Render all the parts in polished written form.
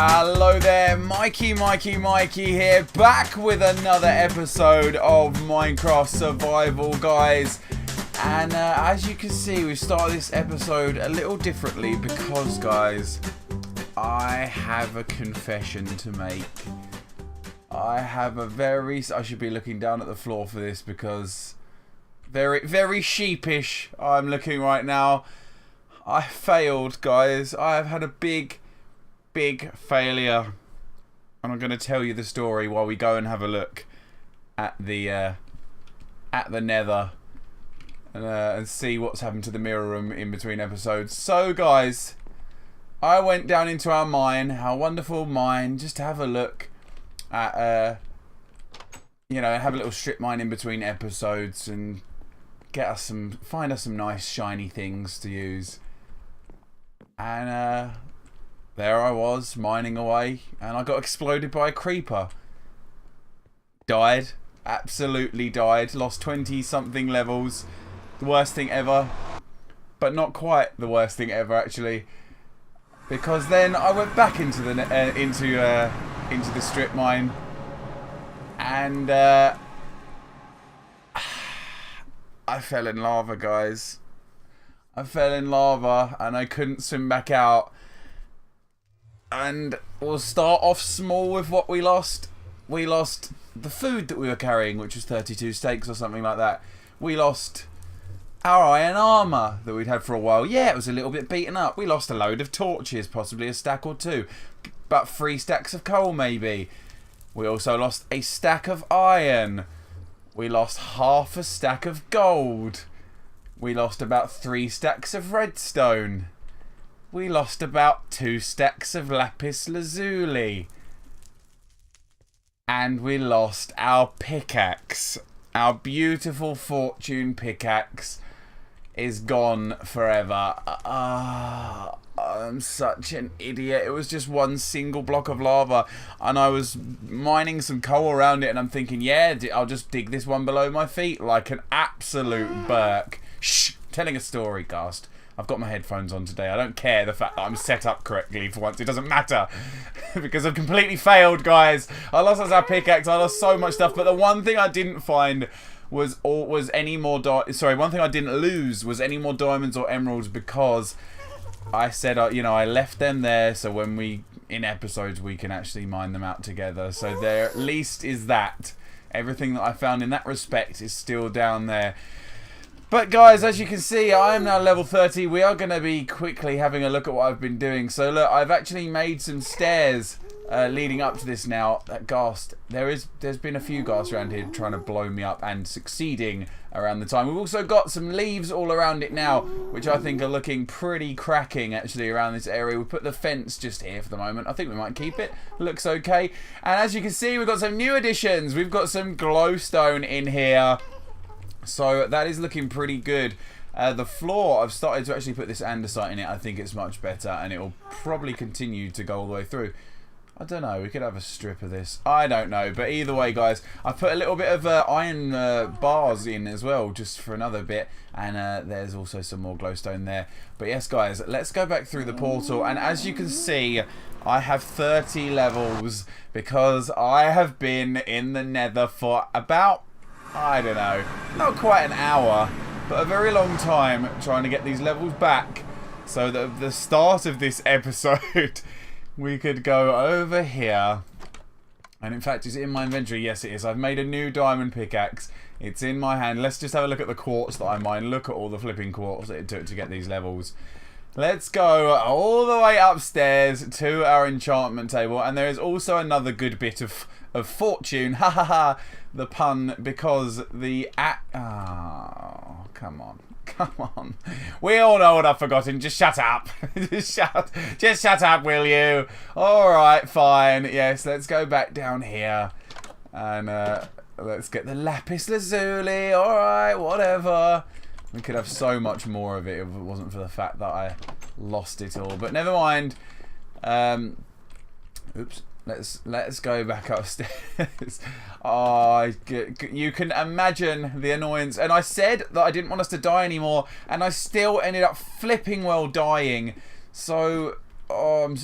Hello there, MikeyMikeyMikey here, back with another episode of Minecraft Survival, guys. And as you can see, we've started this episode a little differently because, guys, I have a confession to make. I should be looking down at the floor for this because very sheepish I'm looking right now. I failed, guys. I have had a big failure, and I'm going to tell you the story while we go and have a look at the nether and see what's happened to the mirror room in between episodes. So, guys, I went down into our mine, our wonderful mine, just to have a look at have a little strip mine in between episodes and find us some nice shiny things to use. And there I was, mining away, and I got exploded by a creeper. Died. Absolutely died. Lost 20-something levels. The worst thing ever. But not quite the worst thing ever, actually. Because then I went back into the strip mine. And I fell in lava, guys. I fell in lava, and I couldn't swim back out. And we'll start off small with what we lost. We lost the food that we were carrying, which was 32 steaks or something like that. We lost our iron armour that we'd had for a while. Yeah, it was a little bit beaten up. We lost a load of torches, possibly a stack or two. About 3 stacks of coal, maybe. We also lost a stack of iron. We lost half a stack of gold. We lost about 3 stacks of redstone. We lost about 2 stacks of lapis lazuli. And we lost our pickaxe. Our beautiful fortune pickaxe is gone forever. I'm such an idiot. It was just one single block of lava, and I was mining some coal around it, and I'm thinking, yeah, I'll just dig this one below my feet like an absolute Burke. Shh! Telling a story, Gast. I've got my headphones on today. I don't care the fact that I'm set up correctly for once. It doesn't matter. Because I've completely failed, guys. I lost our pickaxe. I lost so much stuff. But the one thing I didn't find was any more one thing I didn't lose was any more diamonds or emeralds, because I said, I left them there so when in episodes we can actually mine them out together. So there at least is that. Everything that I found in that respect is still down there. But guys, as you can see, I am now level 30. We are going to be quickly having a look at what I've been doing. So look, I've actually made some stairs leading up to this now. That ghast, there's been a few ghasts around here trying to blow me up and succeeding around the time. We've also got some leaves all around it now, which I think are looking pretty cracking actually around this area. We put the fence just here for the moment. I think we might keep it. Looks okay. And as you can see, we've got some new additions. We've got some glowstone in here. So that is looking pretty good. The floor, I've started to actually put this andesite in it. I think it's much better, and it will probably continue to go all the way through. I don't know, we could have a strip of this. I don't know, but either way, guys, I put a little bit of iron bars in as well, just for another bit. And there's also some more glowstone there. But yes, guys, let's go back through the portal. And as you can see, I have 30 levels because I have been in the nether for about, I don't know, not quite an hour, but a very long time trying to get these levels back, so that at the start of this episode we could go over here. And in fact, is it in my inventory? Yes, it is. I've made a new diamond pickaxe. It's in my hand. Let's just have a look at the quartz that I mined. Look at all the flipping quartz that it took to get these levels. Let's go all the way upstairs to our enchantment table. And there is also another good bit of fortune. Ha ha ha. The pun, because the... Oh, come on. Come on. We all know what I've forgotten. Just shut up. Just shut up, will you? Alright, fine. Yes, let's go back down here. And let's get the lapis lazuli. Alright, whatever. We could have so much more of it if it wasn't for the fact that I lost it all. But never mind. Oops. Let's go back upstairs. Oh, you can imagine the annoyance. And I said that I didn't want us to die anymore, and I still ended up flipping well dying. So Oh,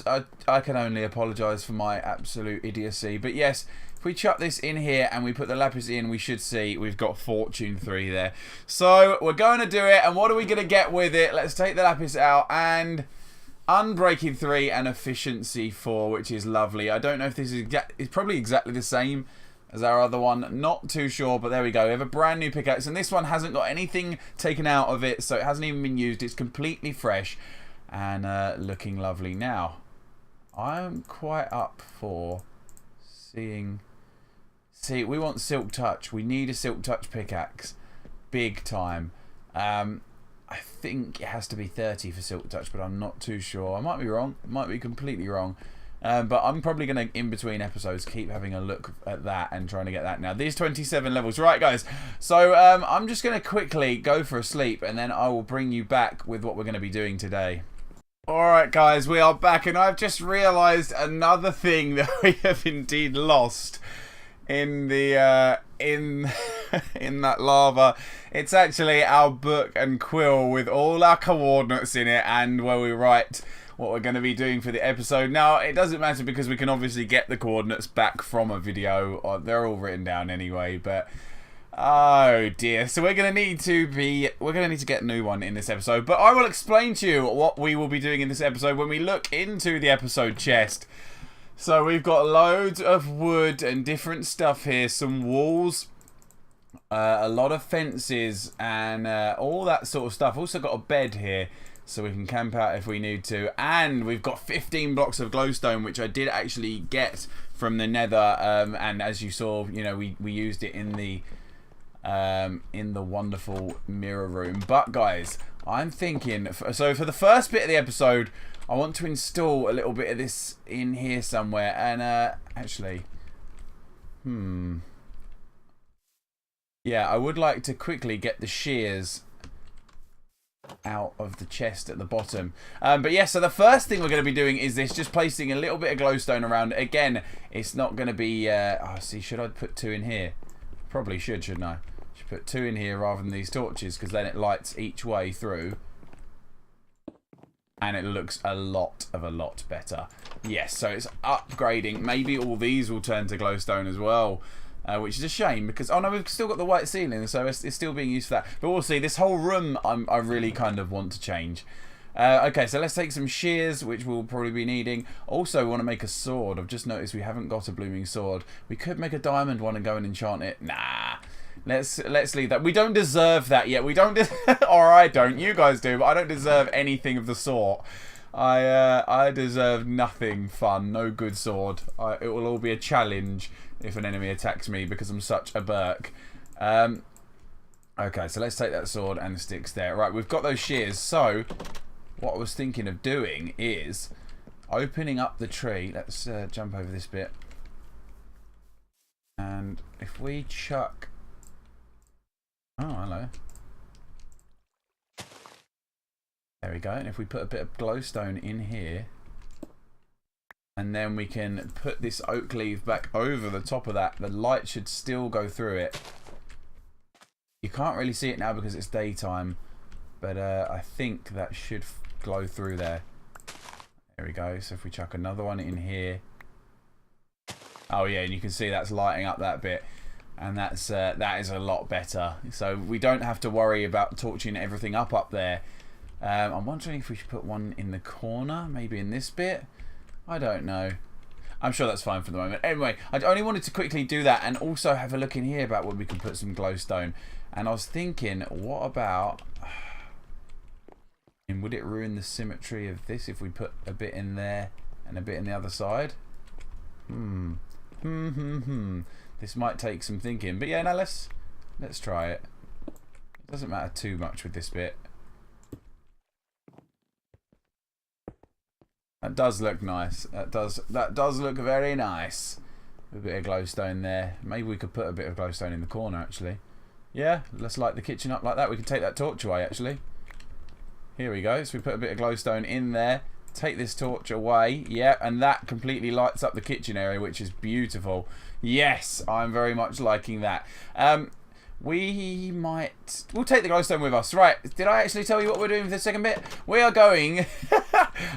I can only apologise for my absolute idiocy. But yes, if we chuck this in here and we put the lapis in, we should see we've got Fortune 3 there. So we're going to do it. And what are we going to get with it? Let's take the lapis out and Unbreaking 3 and Efficiency 4, which is lovely. I don't know if this is it's probably exactly the same as our other one. Not too sure, but there we go. We have a brand new pickaxe. And this one hasn't got anything taken out of it, so it hasn't even been used. It's completely fresh. And looking lovely. Now, I'm quite up for seeing... See, we want Silk Touch. We need a Silk Touch pickaxe. Big time. I think it has to be 30 for Silk Touch, but I'm not too sure. I might be wrong. I might be completely wrong. But I'm probably going to, in between episodes, keep having a look at that and trying to get that. Now, these 27 levels. Right, guys. So, I'm just going to quickly go for a sleep, and then I will bring you back with what we're going to be doing today. Alright guys, we are back, and I've just realised another thing that we have indeed lost in the in that lava. It's actually our book and quill with all our coordinates in it and where we write what we're going to be doing for the episode. Now, it doesn't matter because we can obviously get the coordinates back from a video, or they're all written down anyway, but oh dear. So we're going to need to get a new one in this episode. But I will explain to you what we will be doing in this episode when we look into the episode chest. So we've got loads of wood and different stuff here. Some walls, a lot of fences, and all that sort of stuff. Also got a bed here, so we can camp out if we need to. And we've got 15 blocks of glowstone, which I did actually get from the nether. And as you saw, you know, we used it in the wonderful mirror room. But guys, I'm thinking, so for the first bit of the episode, I want to install a little bit of this in here somewhere. And actually, yeah, I would like to quickly get the shears out of the chest at the bottom. But yeah, so the first thing we're going to be doing is this, just placing a little bit of glowstone around. Again, it's not going to be oh, see, should I put 2 in here? Probably should, shouldn't I? Should put 2 in here rather than these torches, because then it lights each way through and it looks a lot better. Yes, so it's upgrading. Maybe all these will turn to glowstone as well, which is a shame because, oh no, we've still got the white ceiling, so it's still being used for that. But we'll see. This whole room I really kind of want to change. Okay, so let's take some shears, which we'll probably be needing. Also, we want to make a sword. I've just noticed we haven't got a blooming sword. We could make a diamond one and go and enchant it. Nah, let's leave that. We don't deserve that yet. We don't. Or I don't. You guys do, but I don't deserve anything of the sort. I deserve nothing fun. No good sword. It will all be a challenge if an enemy attacks me because I'm such a berk. Okay, so let's take that sword and the sticks there. Right, we've got those shears. So what I was thinking of doing is opening up the tree. Let's jump over this bit. And if we chuck... Oh, hello. There we go. And if we put a bit of glowstone in here, and then we can put this oak leaf back over the top of that, the light should still go through it. You can't really see it now because it's daytime, but I think that should glow through there. There we go. So if we chuck another one in here. Oh yeah, and you can see that's lighting up that bit. And that is a lot better. So we don't have to worry about torching everything up there. I'm wondering if we should put one in the corner, maybe in this bit. I don't know. I'm sure that's fine for the moment. Anyway, I only wanted to quickly do that and also have a look in here about where we can put some glowstone. And I was thinking, what about... And would it ruin the symmetry of this if we put a bit in there and a bit in the other side? This might take some thinking. But yeah, no, let's try it. It doesn't matter too much with this bit. That does look nice. That does look very nice. A bit of glowstone there. Maybe we could put a bit of glowstone in the corner actually. Yeah, let's light the kitchen up like that. We can take that torch away actually. Here we go. So we put a bit of glowstone in there. Take this torch away. Yeah, and that completely lights up the kitchen area, which is beautiful. Yes, I'm very much liking that. We'll take the glowstone with us. Right, did I actually tell you what we're doing for the second bit? We are going...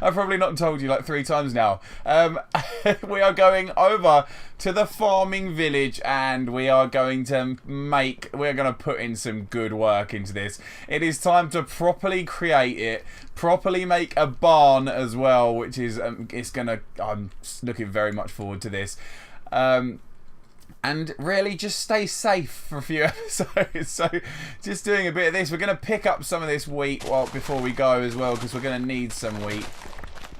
I've probably not told you like 3 times now. We are going over to the farming village, and we are going to put in some good work into this. It is time to properly create it, properly make a barn as well, which is, I'm looking very much forward to this. And really just stay safe for a few episodes. So just doing a bit of this. We're going to pick up some of this wheat before we go as well, because we're going to need some wheat.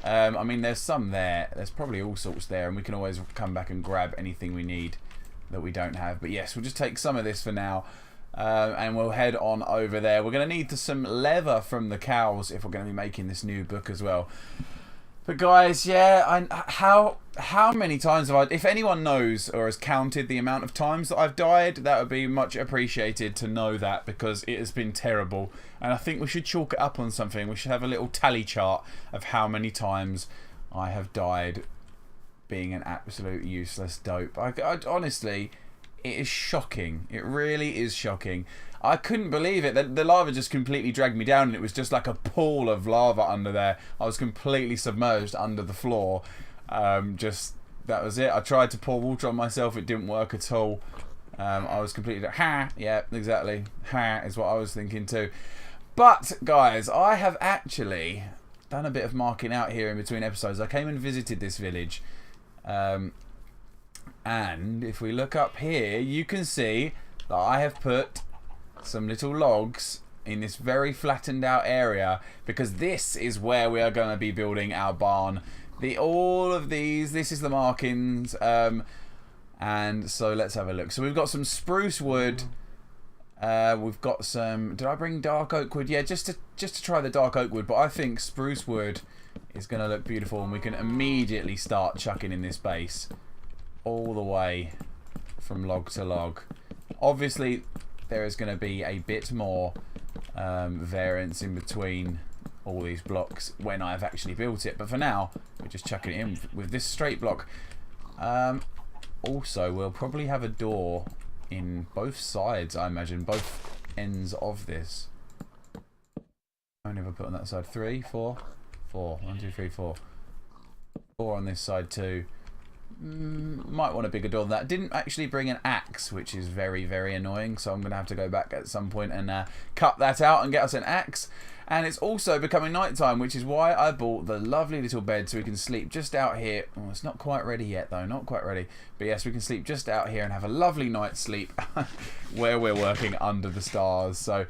I mean, there's some there. There's probably all sorts there, and we can always come back and grab anything we need that we don't have. But yes, we'll just take some of this for now, and we'll head on over there. We're going to need some leather from the cows if we're going to be making this new book as well. But guys, yeah, how many times have I... If anyone knows or has counted the amount of times that I've died, that would be much appreciated to know that, because it has been terrible. And I think we should chalk it up on something. We should have a little tally chart of how many times I have died being an absolute useless dope. I honestly, it is shocking. It really is shocking. I couldn't believe it. The lava just completely dragged me down, and it was just like a pool of lava under there. I was completely submerged under the floor. That was it. I tried to pour water on myself. It didn't work at all. I was completely... Yeah, exactly. Is what I was thinking too. But, guys, I have actually done a bit of marking out here in between episodes. I came and visited this village. And if we look up here, you can see that I have put some little logs in this very flattened out area, because this is where we are going to be building our barn. All of these, this is the markings, and so let's have a look. So we've got some spruce wood, we've got some... Did I bring dark oak wood? Yeah, just to try the dark oak wood, but I think spruce wood is going to look beautiful, and we can immediately start chucking in this base all the way from log to log. Obviously there is going to be a bit more variance in between all these blocks when I've actually built it, but for now we're just chucking it in with this straight block. Also, we'll probably have a door in both sides, I imagine, both ends of this. How many have I put on that side? 3, 4, 4. 1, 2, 3, 4. 4 on this side too. Might want a bigger door than that. Didn't actually bring an axe, which is very, very annoying, so I'm going to have to go back at some point and cut that out and get us an axe. And it's also becoming night time, which is why I bought the lovely little bed so we can sleep just out here. Oh, it's not quite ready yet though, not quite ready. But yes, we can sleep just out here and have a lovely night's sleep where we're working under the stars. So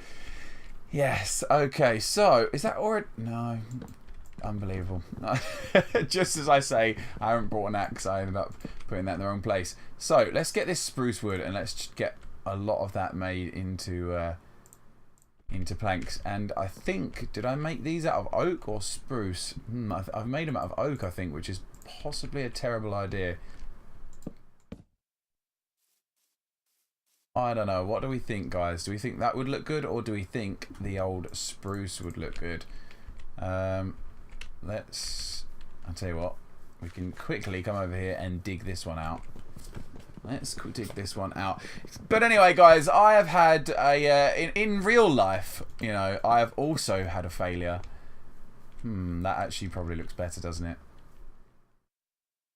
yes, okay, so is that already... No, unbelievable. Just as I say, I haven't brought an axe. I ended up putting that in the wrong place. So let's get this spruce wood and let's get a lot of that made into planks. And I think, did I make these out of oak or spruce? I've made them out of oak, I think, which is possibly a terrible idea. I don't know. What do we think, guys? Do we think that would look good, or do we think the old spruce would look good? I'll tell you what, we can quickly come over here and dig this one out. Let's dig this one out. But anyway, guys, I have had a in real life, you know, I have also had a failure. That actually probably looks better, doesn't it?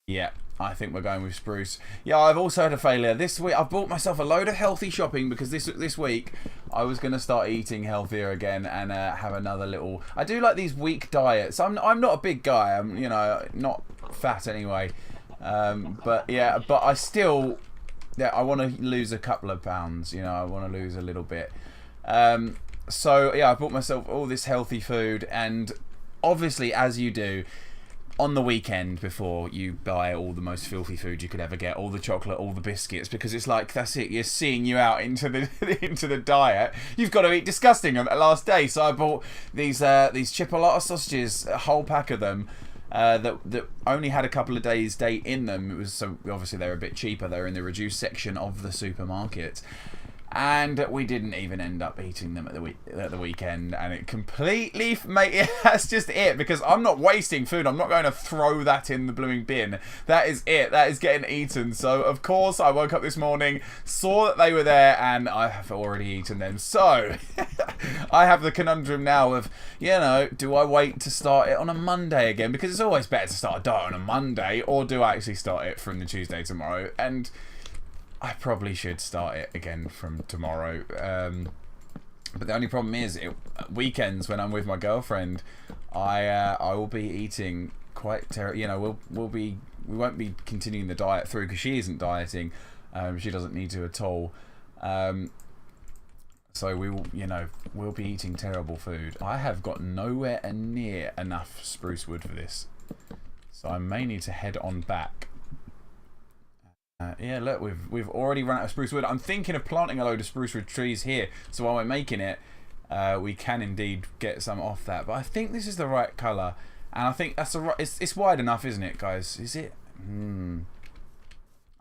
Yeah, I think we're going with spruce. Yeah, I've also had a failure this week. I've bought myself a load of healthy shopping because this week I was going to start eating healthier again and have another little... I do like these week diets. I'm not a big guy. I'm, you know, not fat anyway. But yeah, but I still... Yeah, I want to lose a couple of pounds. You know, I want to lose a little bit. So yeah, I bought myself all this healthy food, and obviously, as you do, on the weekend before you buy all the most filthy food you could ever get, all the chocolate, all the biscuits, because it's like, that's it, you're seeing you out into the into the diet. You've got to eat disgusting on that last day. So I bought these chipolata sausages, a whole pack of them, that only had a couple of days date in them. It was, so obviously they're a bit cheaper. They're in the reduced section of the supermarket. And we didn't even end up eating them at the weekend, and it completely, mate, that's just it, because I'm not wasting food. I'm not going to throw that in the blooming bin. That is it. That is getting eaten. So, of course, I woke up this morning, saw that they were there, and I have already eaten them. So, I have the conundrum now of, you know, do I wait to start it on a Monday again? Because it's always better to start a diet on a Monday, or do I actually start it from the Tuesday tomorrow? And I probably should start it again from tomorrow. But the only problem is, weekends when I'm with my girlfriend, I will be eating quite terrible. You know, we won't be continuing the diet through because she isn't dieting. She doesn't need to at all. So we will, you know, we'll be eating terrible food. I have got nowhere near enough spruce wood for this, so I may need to head on back. Yeah, look, we've already run out of spruce wood. I'm thinking of planting a load of spruce wood trees here, so while we're making it, we can indeed get some off that. But I think this is the right colour, and I think that's the right. It's wide enough, isn't it, guys? Is it?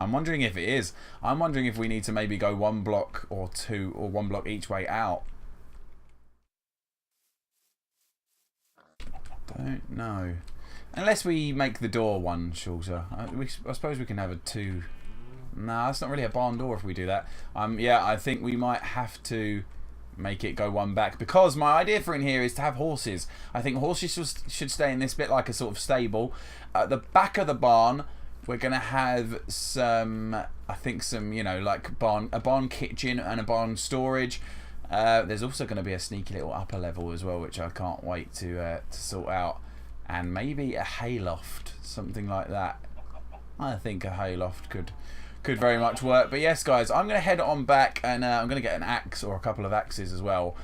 I'm wondering if it is. I'm wondering if we need to maybe go 1 block or 2, or 1 block each way out. Don't know. Unless we make the door 1 shorter. I suppose we can have a 2. No, that's not really a barn door if we do that. Yeah, I think we might have to make it go 1 back, because my idea for in here is to have horses. I think horses should stay in this bit like a sort of stable. At the back of the barn, we're going to have some, I think some, you know, like a barn kitchen and a barn storage. There's also going to be a sneaky little upper level as well, which I can't wait to sort out. And maybe a hayloft, something like that. I think a hayloft could very much work. But yes, guys, I'm going to head on back, and I'm going to get an axe or a couple of axes as well.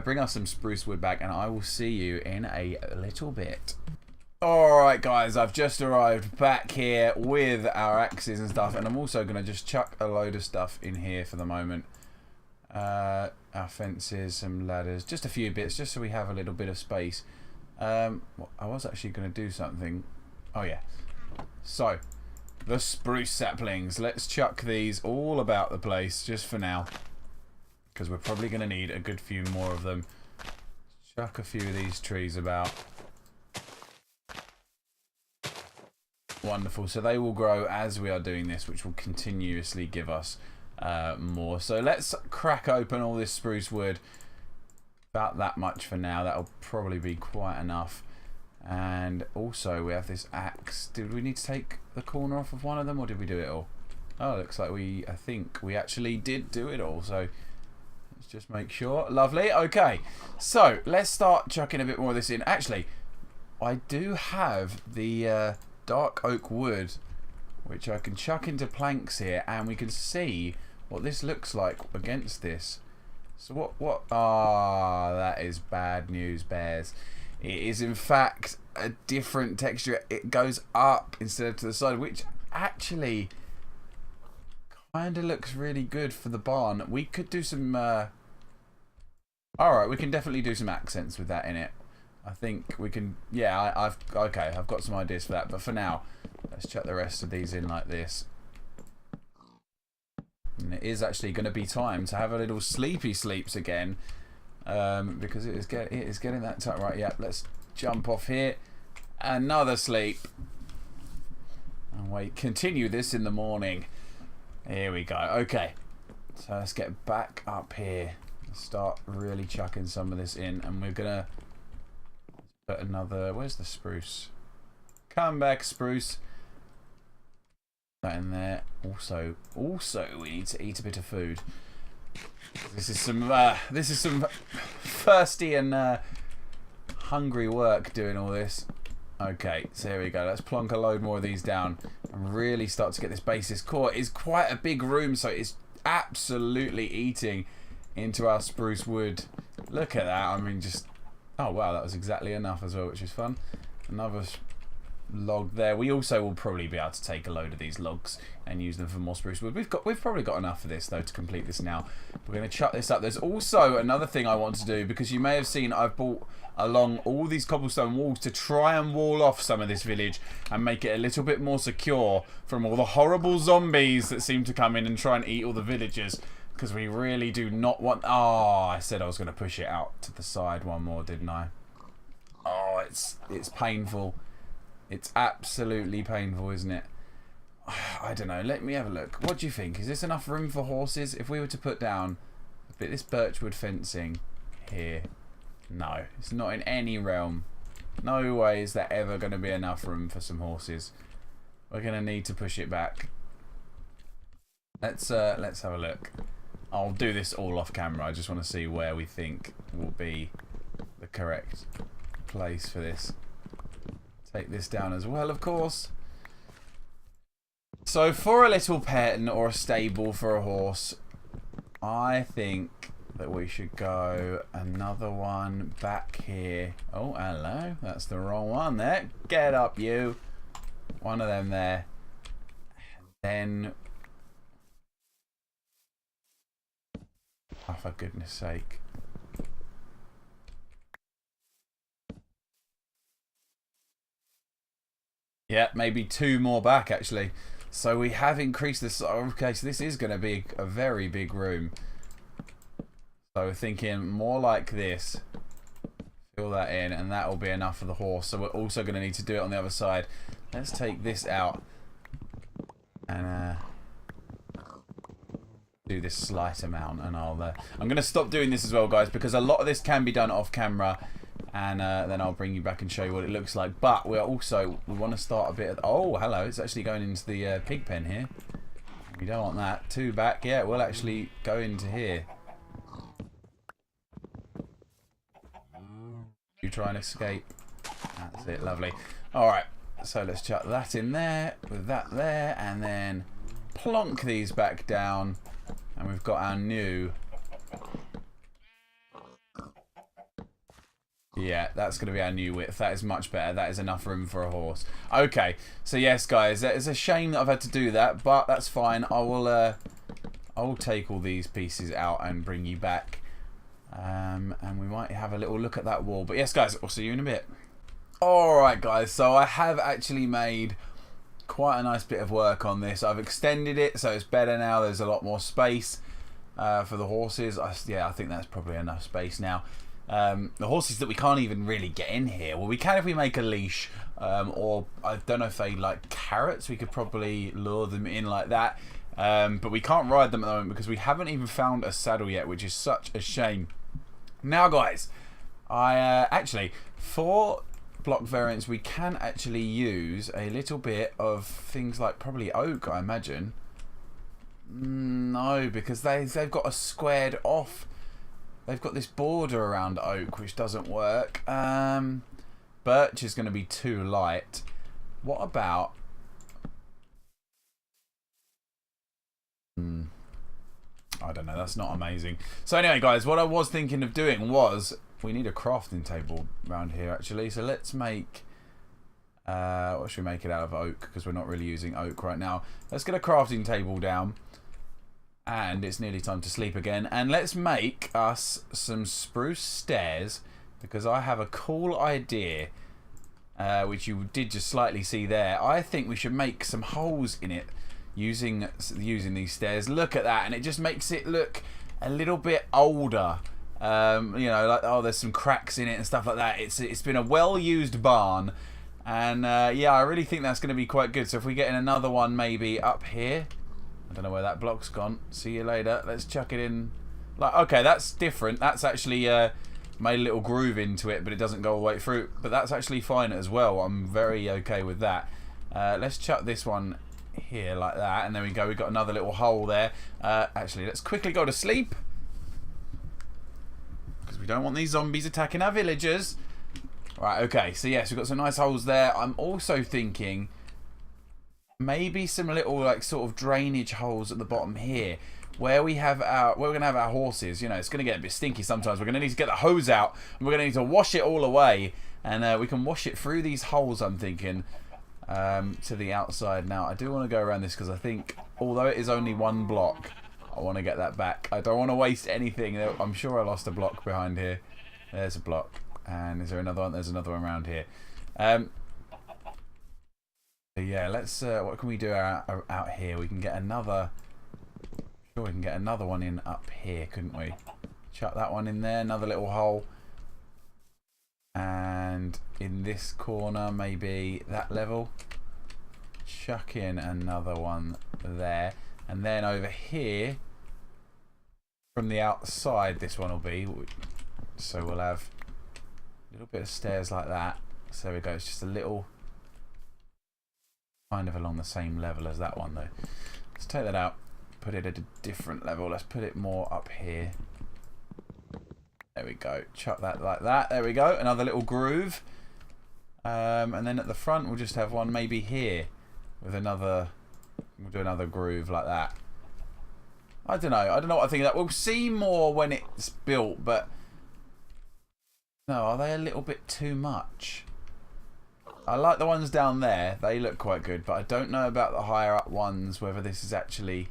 Bring us some spruce wood back, and I will see you in a little bit. Alright, guys, I've just arrived back here with our axes and stuff, and I'm also going to just chuck a load of stuff in here for the moment. Our fences, some ladders, just a few bits, just so we have a little bit of space. I was actually going to do something. Oh, yeah. So, the spruce saplings. Let's chuck these all about the place just for now, because we're probably going to need a good few more of them. Chuck a few of these trees about. Wonderful. So they will grow as we are doing this, which will continuously give us more. So let's crack open all this spruce wood. About that much for now. That'll probably be quite enough. And also we have this axe. Did we need to take the corner off of one of them, or did we do it all? Oh, it looks like I think we actually did do it all. So let's just make sure. Lovely. Okay. So let's start chucking a bit more of this in. Actually, I do have the dark oak wood, which I can chuck into planks here, and we can see what this looks like against this. So what? Ah, that is bad news, bears. It is in fact a different texture. It goes up instead of to the side, which actually kind of looks really good for the barn. We could do some. Alright, we can definitely do some accents with that in it. I think we can. Yeah, I've got some ideas for that. But for now, let's chuck the rest of these in like this. And it is actually going to be time to have a little sleepy sleeps again, because it is getting that time. Right, yeah, let's jump off here. Another sleep. And wait, continue this in the morning. Here we go. Okay, so let's get back up here. Start really chucking some of this in, and we're gonna put another. Where's the spruce? Come back, spruce. That in there. Also, we need to eat a bit of food. This is some thirsty and hungry work doing all this. Okay, so here we go. Let's plonk a load more of these down and really start to get this basis core. It's quite a big room, so it's absolutely eating into our spruce wood. Look at that. I mean, just, oh wow, that was exactly enough as well, which is fun. Another log there. We also will probably be able to take a load of these logs and use them for more spruce wood. We've probably got enough of this though to complete this now. We're going to chuck this up. There's also another thing I want to do, because you may have seen I've brought along all these cobblestone walls to try and wall off some of this village and make it a little bit more secure from all the horrible zombies that seem to come in and try and eat all the villagers. Because we really do not want... Oh, I said I was going to push it out to the side one more, didn't I? Oh, it's painful. It's absolutely painful, isn't it? I don't know. Let me have a look. What do you think? Is this enough room for horses? If we were to put down a bit of this birchwood fencing here. No, it's not in any realm. No way is there ever going to be enough room for some horses. We're going to need to push it back. Let's have a look. I'll do this all off camera. I just want to see where we think will be the correct place for this. Take this down as well, of course. So for a little pen or a stable for a horse, I think that we should go another one back here. Oh, hello. That's the wrong one there. Get up, you. One of them there. And then... Oh, for goodness sake. Yeah, maybe 2 more back, actually. So we have increased this. Okay, so this is going to be a very big room. So we're thinking more like this. Fill that in, and that will be enough for the horse. So we're also going to need to do it on the other side. Let's take this out. And... do this slight amount, and I'm going to stop doing this as well, guys, because a lot of this can be done off camera, and then I'll bring you back and show you what it looks like. But we want to start a bit of... Oh, hello, it's actually going into the pig pen here. We don't want that. 2 back. Yeah, we'll actually go into here. You try and escape. That's it, lovely. Alright, so let's chuck that in there, with that there, and then plonk these back down. And we've got our new... Yeah, that's going to be our new width. That is much better. That is enough room for a horse. Okay, so yes, guys, it's a shame that I've had to do that, but that's fine. I will take all these pieces out and bring you back. And we might have a little look at that wall. But yes, guys, I'll see you in a bit. Alright, guys, so I have actually made... quite a nice bit of work on this. I've extended it so it's better now. There's a lot more space for the horses. Yeah, I think that's probably enough space now. The horses that we can't even really get in here. Well, we can if we make a leash, or I don't know if they like carrots. We could probably lure them in like that. But we can't ride them at the moment because we haven't even found a saddle yet, which is such a shame. Now, guys, I actually, for block variants, we can actually use a little bit of things like probably oak, I imagine. No, because they've got a squared off. They've got this border around oak, which doesn't work. Birch is going to be too light. What about... I don't know, that's not amazing. So anyway, guys, what I was thinking of doing was... We need a crafting table around here, actually. So let's make... what should we make it out of? Oak, because we're not really using oak right now. Let's get a crafting table down. And it's nearly time to sleep again. And let's make us some spruce stairs, because I have a cool idea, which you did just slightly see there. I think we should make some holes in it using these stairs. Look at that, and it just makes it look a little bit older. You know, like, oh, there's some cracks in it and stuff like that. It's been a well-used barn, and yeah, I really think that's going to be quite good. So if we get in another one maybe up here, I don't know where that block's gone. See you later. Let's chuck it in. Like, okay, that's different. That's actually made a little groove into it, but it doesn't go all the way through. But that's actually fine as well. I'm very okay with that. Let's chuck this one here like that, and there we go. We've got another little hole there. Actually, let's quickly go to sleep, because we don't want these zombies attacking our villagers. Right, okay, so yes, we've got some nice holes there. I'm also thinking maybe some little, like, sort of drainage holes at the bottom here, where we're gonna have our horses. You know, it's gonna get a bit stinky sometimes. We're gonna need to get the hose out, and we're gonna need to wash it all away, and we can wash it through these holes, I'm thinking, to the outside. Now, I do want to go around this, because I think, although it is only one block, I want to get that back. I don't want to waste anything. I'm sure I lost a block behind here. There's a block. And is there another one? There's another one around here. Yeah, let's... what can we do out here? We can get another Sure, we can get another one in up here, couldn't we? Chuck that one in there, another little hole. And in this corner, maybe that level. Chuck in another one there. And then over here, from the outside, this one will be. So we'll have a little bit of stairs like that. So there we go. It's just a little, kind of along the same level as that one though. Let's take that out. Put it at a different level. Let's put it more up here. There we go. Chuck that like that. There we go. Another little groove. And then at the front we'll just have one maybe here with another. We'll do another groove like that. I don't know. I don't know what I think of that. We'll see more when it's built, but no, are they a little bit too much? I like the ones down there. They look quite good, but I don't know about the higher up ones, whether this is actually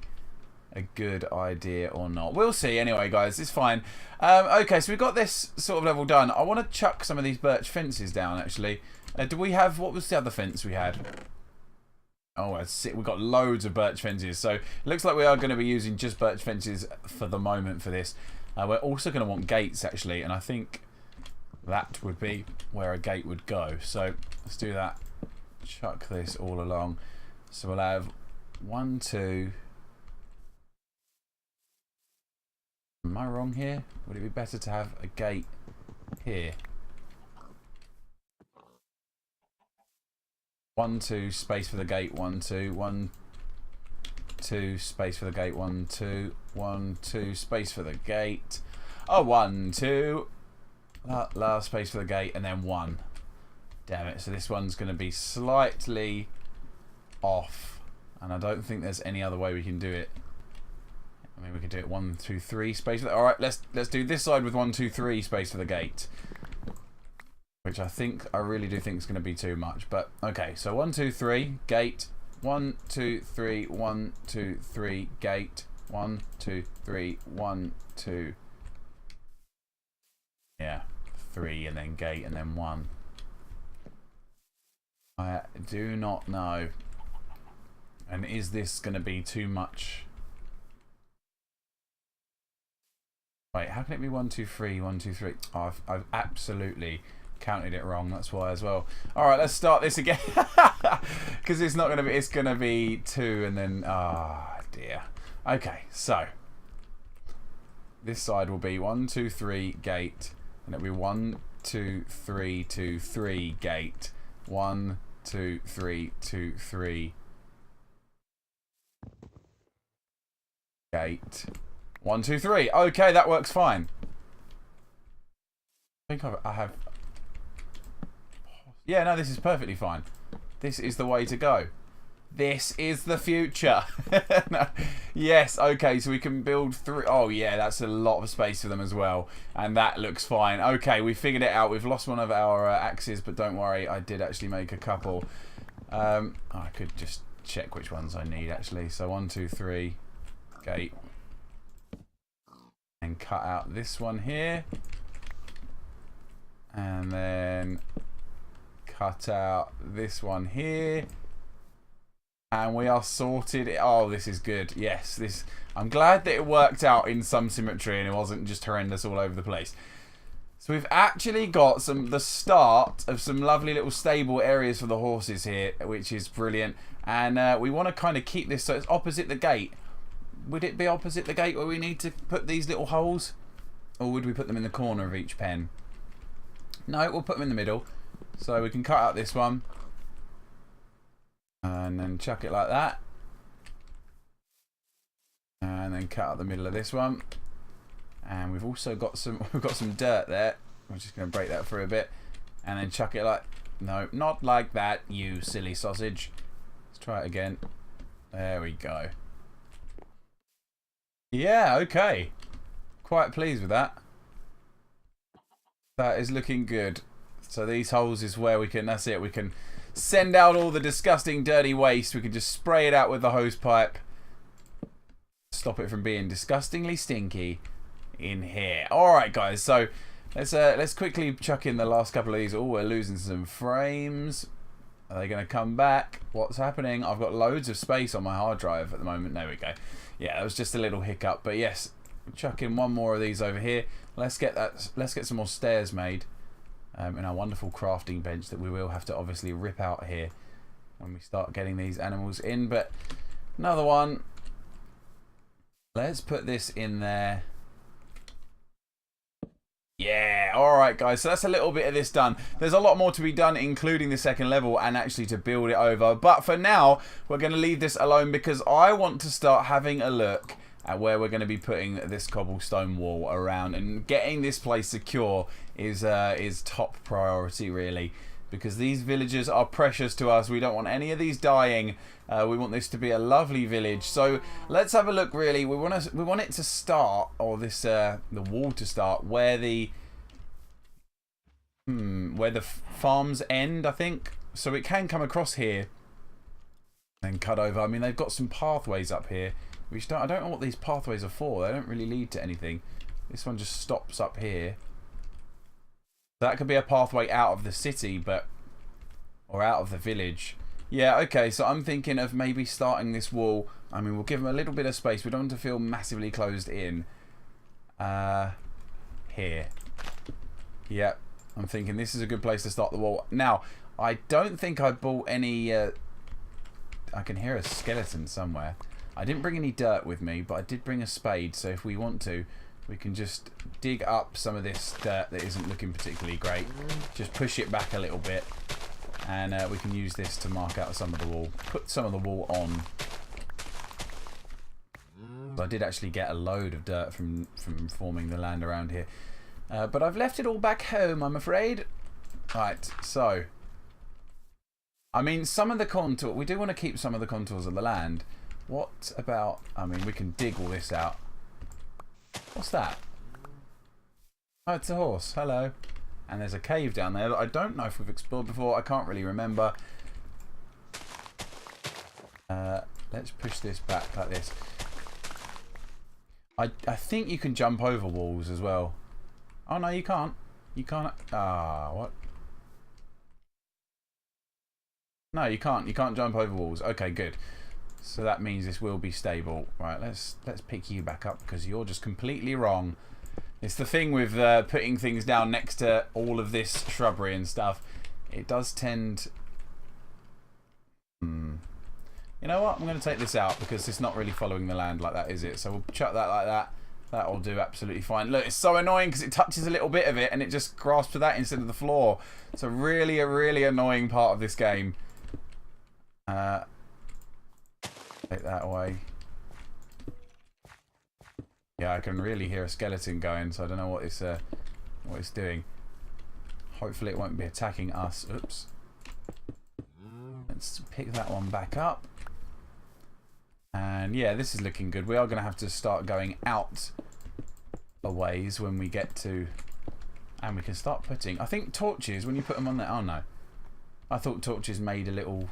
a good idea or not. We'll see anyway, guys. It's fine. Okay, so we've got this sort of level done. I want to chuck some of these birch fences down, actually. Do we have... What was the other fence we had? Oh, we've got loads of birch fences. So it looks like we are going to be using just birch fences for the moment for this. We're also going to want gates, actually. And I think that would be where a gate would go. So let's do that. Chuck this all along. So we'll have 1, 2... Am I wrong here? Would it be better to have a gate here? 1, 2, space for the gate, 1, 2, 1, 2, space for the gate, 1, 2, 1, 2, space for the gate. Oh, 1, 2, last space for the gate, and then 1. Damn it, so this one's going to be slightly off, and I don't think there's any other way we can do it. I mean, we could do it 1, 2, 3 space for the... Alright, let's do this side with 1, 2, 3 space for the gate. Which I really do think is going to be too much. But, okay, so 1, 2, 3, gate. 1, 2, 3, 1, 2, 3, gate. 1, 2, 3, 1, 2. Yeah, 3 and then gate and then 1. I do not know. And is this going to be too much? Wait, how can it be 1, 2, 3, 1, 2, 3? Oh, I've absolutely counted it wrong. That's why as well. All right, let's start this again because it's not going to be. It's going to be 2 and then. Ah, oh, dear. Okay, so this side will be 1, 2, 3 gate, and it'll be 1, 2, 3, 2, 3 gate. 1, 2, 3, 2, 3 gate. 1, 2, 3. Okay, that works fine. I think I have... Yeah, no, this is perfectly fine. This is the way to go. This is the future. No. Yes, okay, so we can build 3... Oh, yeah, that's a lot of space for them as well. And that looks fine. Okay, we figured it out. We've lost one of our axes, but don't worry. I did actually make a couple. I could just check which ones I need, actually. So 1, 2, 3, gate. And cut out this one here. And then cut out this one here. And we are sorted. Oh, this is good. Yes, this. I'm glad that it worked out in some symmetry and it wasn't just horrendous all over the place. So we've actually got the start of some lovely little stable areas for the horses here, which is brilliant. And we want to kind of keep this so it's opposite the gate. Would it be opposite the gate where we need to put these little holes? Or would we put them in the corner of each pen? No, we'll put them in the middle. So we can cut out this one. And then chuck it like that. And then cut out the middle of this one. And we've also got some dirt there. I'm just going to break that through a bit. And then chuck it like... No, not like that, you silly sausage. Let's try it again. There we go. Yeah, okay. Quite pleased with that. That is looking good. So these holes is where we can, that's it, we can send out all the disgusting dirty waste. We can just spray it out with the hose pipe. Stop it from being disgustingly stinky in here. Alright guys, so let's quickly chuck in the last couple of these. Oh, we're losing some frames. Are they going to come back? What's happening? I've got loads of space on my hard drive at the moment. There we go. Yeah, it was just a little hiccup. But yes, chuck in one more of these over here. Let's get some more stairs made in our wonderful crafting bench that we will have to obviously rip out here when we start getting these animals in. But another one. Let's put this in there. Yeah, alright guys, so that's a little bit of this done. There's a lot more to be done, including the second level and actually to build it over. But for now, we're going to leave this alone because I want to start having a look at where we're going to be putting this cobblestone wall around. And getting this place secure is top priority, really. Because these villagers are precious to us. We don't want any of these dying. We want this to be a lovely village. So let's have a look. Really, we want it to start, or this the wall to start where the farms end. I think so. It can come across here and cut over. I mean, they've got some pathways up here, which I don't know what these pathways are for. They don't really lead to anything. This one just stops up here. That could be a pathway out of the city, or out of the village. Yeah, okay, so I'm thinking of maybe starting this wall. I mean, we'll give them a little bit of space. We don't want to feel massively closed in. Here. Yep, I'm thinking this is a good place to start the wall. Now, I don't think I bought any... I can hear a skeleton somewhere. I didn't bring any dirt with me, but I did bring a spade, so if we want to, we can just dig up some of this dirt that isn't looking particularly great. Just push it back a little bit. And we can use this to mark out some of the wall. Put some of the wall on. I did actually get a load of dirt from forming the land around here. But I've left it all back home, I'm afraid. Right, so. I mean, some of the contour... We do want to keep some of the contours of the land. What about... I mean, we can dig all this out. What's that? Oh, it's a horse. Hello. And there's a cave down there that I don't know if we've explored before. I can't really remember. Let's push this back like this. I think you can jump over walls as well. Oh, no, you can't. You can't. Ah, what? No, you can't. You can't jump over walls. Okay, good. So that means this will be stable. Right, let's pick you back up because you're just completely wrong. It's the thing with putting things down next to all of this shrubbery and stuff. It does tend... You know what? I'm going to take this out because it's not really following the land like that, is it? So we'll chuck that like that. That'll do absolutely fine. Look, it's so annoying because it touches a little bit of it and it just grasps to that instead of the floor. It's a really annoying part of this game. Take that away. Yeah, I can really hear a skeleton going, so I don't know what it's doing. Hopefully it won't be attacking us. Oops. Let's pick that one back up. And yeah, this is looking good. We are going to have to start going out a ways when we get to... And we can start putting... I think torches, when you put them on there... Oh no. I thought torches made a little...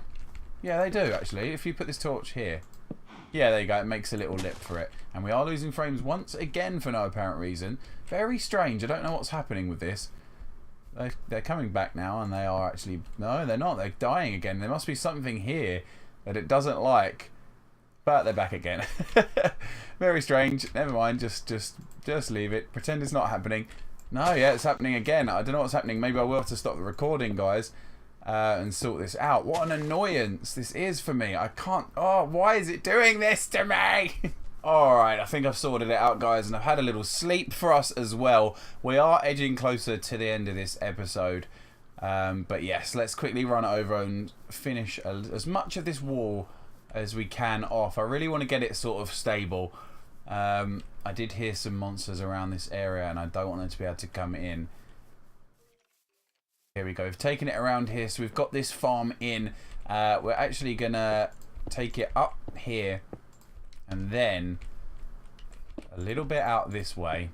Yeah, they do actually. If you put this torch here... Yeah, there you go. It makes a little lip for it. And we are losing frames once again for no apparent reason. Very strange. I don't know what's happening with this. They're coming back now and they are actually... No, they're not. They're dying again. There must be something here that it doesn't like. But they're back again. Very strange. Never mind. Just leave it. Pretend it's not happening. No, yeah, it's happening again. I don't know what's happening. Maybe I will have to stop the recording, guys. And sort this out. What an annoyance this is for me. I can't... Oh, why is it doing this to me? Alright, I think I've sorted it out, guys, and I've had a little sleep for us as well. We are edging closer to the end of this episode. But yes, let's quickly run over and finish as much of this wall as we can off. I really want to get it sort of stable. I did hear some monsters around this area, and I don't want them to be able to come in. Here we go. We've taken it around here, so we've got this farm in. We're actually going to take it up here and then a little bit out this way.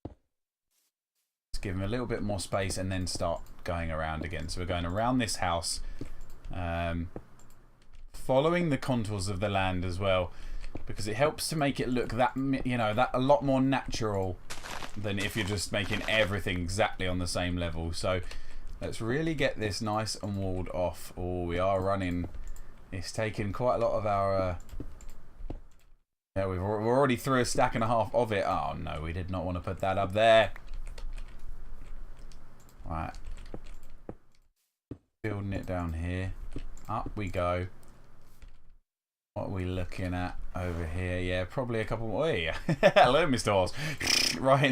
Let's give them a little bit more space and then start going around again. So we're going around this house, following the contours of the land as well, because it helps to make it look that, you know, that a lot more natural than if you're just making everything exactly on the same level. So Let's really get this nice and walled off. Oh, we are running. It's taking quite a lot of our... yeah, we're already through a stack and a half of it. Oh, no, we did not want to put that up there. Right. Building it down here. Up we go. What are we looking at over here? Yeah, probably a couple more. Yeah. Hello, Mr. Horse. Right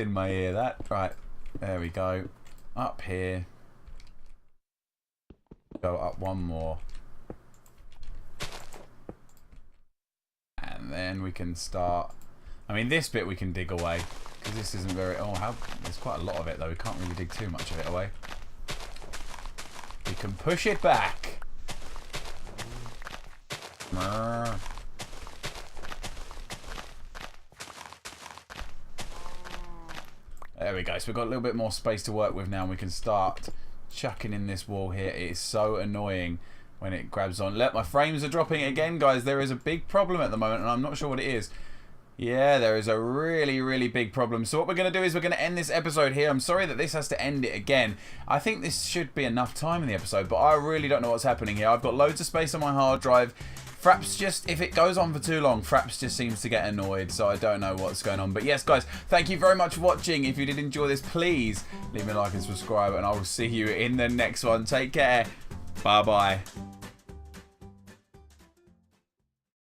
in my ear. That right. There we go. Up here. Go up one more. And then we can start. I mean, this bit we can dig away because this isn't very. Oh, there's quite a lot of it though. We can't really dig too much of it away. We can push it back. There we go. So we've got a little bit more space to work with now, and we can start chucking in this wall here. It is so annoying when it grabs on. Look, my frames are dropping again, guys. There is a big problem at the moment, and I'm not sure what it is. Yeah, there is a really, really big problem. So what we're going to do is we're going to end this episode here. I'm sorry that this has to end it again. I think this should be enough time in the episode, but I really don't know what's happening here. I've got loads of space on my hard drive. Fraps just, if it goes on for too long, Fraps just seems to get annoyed, so I don't know what's going on. But yes, guys, thank you very much for watching. If you did enjoy this, please leave me a like and subscribe, and I will see you in the next one. Take care. Bye-bye.